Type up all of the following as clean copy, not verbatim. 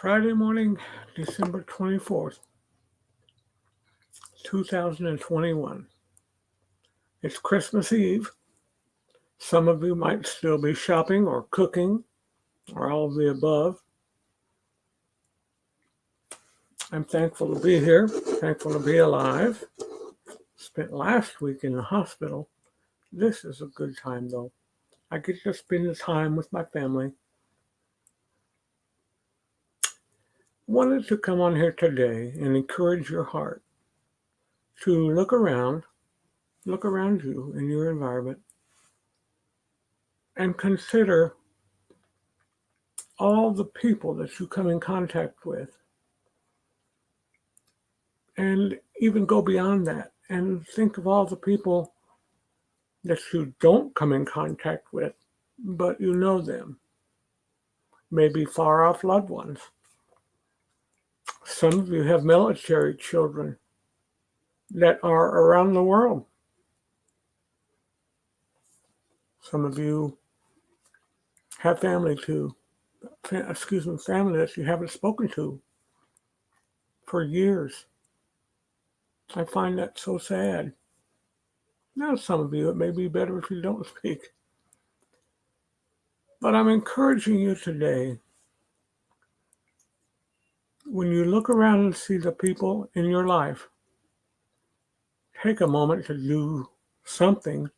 Friday morning, December 24th, 2021. It's Christmas Eve. Some of you might still be shopping or cooking or all of the above. I'm thankful to be here, thankful to be alive. Spent last week in the hospital. This is a good time though. I get to spend the time with my family. Wanted to come on here today and encourage your heart to look around you in your environment and consider all the people that you come in contact with, and even go beyond that and think of all the people that you don't come in contact with, but you know them, maybe far off loved ones. Some of you have military children that are around the world. Some of you have family that you haven't spoken to for years. I find that so sad. Now, some of you, it may be better if you don't speak. But I'm encouraging you today, when you look around and see the people in your life, take a moment to do something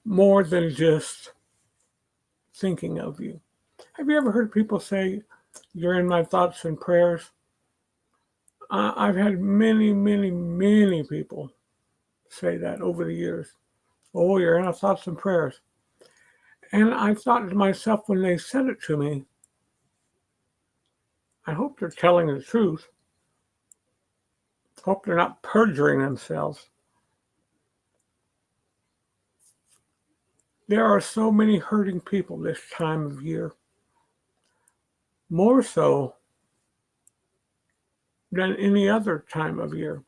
more than just thinking of you. Have you ever heard people say, "You're in my thoughts and prayers"? I've had many, many, many people say that over the years. "Oh, you're in our thoughts and prayers." And I thought to myself when they said it to me, I hope they're telling the truth. Hope they're not perjuring themselves. There are so many hurting people this time of year, more so than any other time of year.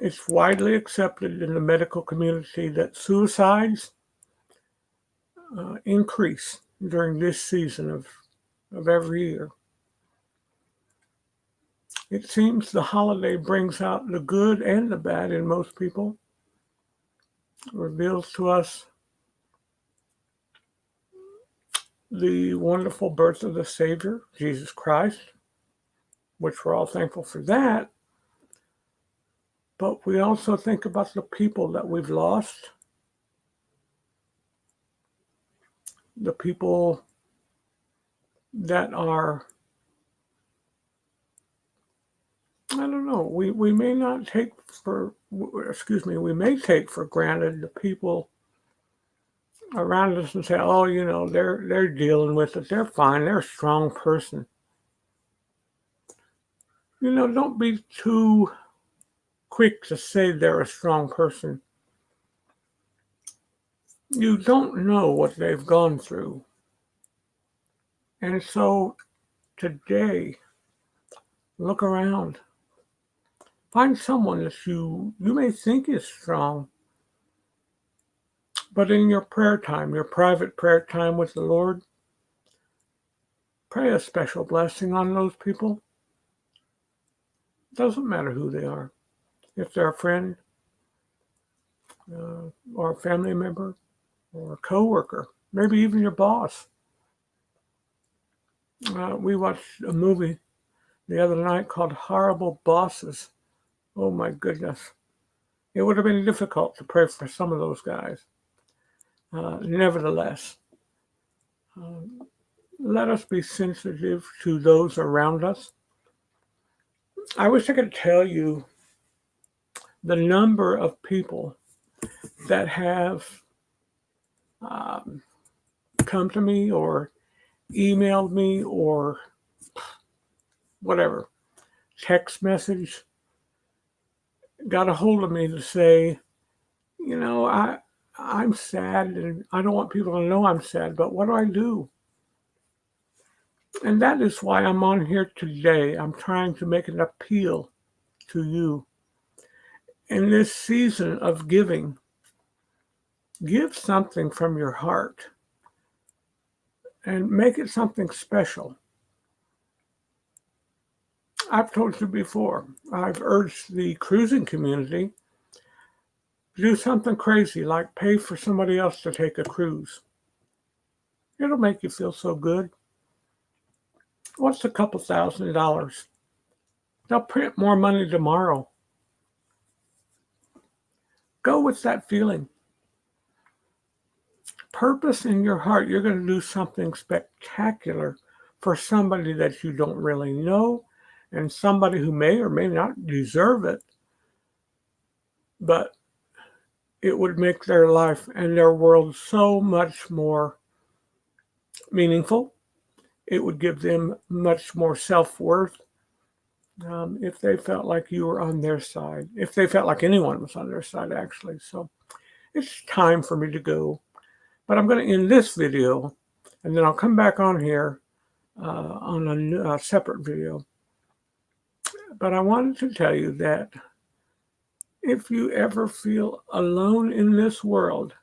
It's widely accepted in the medical community that suicides increase during this season of every year. It seems the holiday brings out the good and the bad in most people, reveals to us the wonderful birth of the Savior, Jesus Christ, which we're all thankful for that. But we also think about the people that we've lost, the people that are, I don't know, we may not take for, we may take for granted the people around us and say, "Oh, they're dealing with it. They're fine. They're a strong person." Don't be too quick to say they're a strong person. You don't know what they've gone through. And so today, look around. Find someone that you may think is strong, but in your prayer time, your private prayer time with the Lord, pray a special blessing on those people. Doesn't matter who they are. If they're a friend, or a family member, or a coworker, maybe even your boss. We watched a movie the other night called Horrible Bosses. Oh my goodness. It would have been difficult to pray for some of those guys. Nevertheless, let us be sensitive to those around us. I wish I could tell you the number of people that have come to me or emailed me or whatever, text message, got a hold of me to say, I'm sad and I don't want people to know I'm sad, but what do I do? And that is why I'm on here today. I'm trying to make an appeal to you. In this season of giving, give something from your heart. and make it something special. I've told you before, I've urged the cruising community to do something crazy like pay for somebody else to take a cruise. It'll make you feel so good. What's a couple $1,000s? They'll print more money tomorrow. Go with that feeling. Purpose in your heart, you're going to do something spectacular for somebody that you don't really know and somebody who may or may not deserve it, but it would make their life and their world so much more meaningful. It would give them much more self-worth if they felt like you were on their side, if they felt like anyone was on their side, actually. So it's time for me to go. But I'm going to end this video, and then I'll come back on here on a separate video. But I wanted to tell you that if you ever feel alone in this world,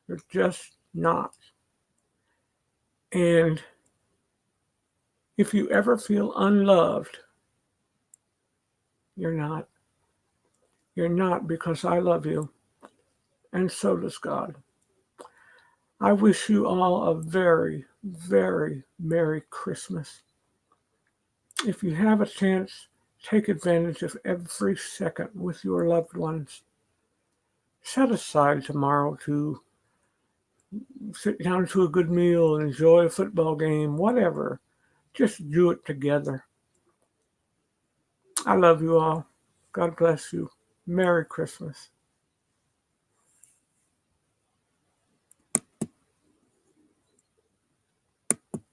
you're just not. And if you ever feel unloved, you're not. You're not, because I love you, and so does God. I wish you all a very, very Merry Christmas. If you have a chance, take advantage of every second with your loved ones. Set aside tomorrow to sit down to a good meal, enjoy a football game, whatever. Just do it together. I love you all. God bless you. Merry Christmas.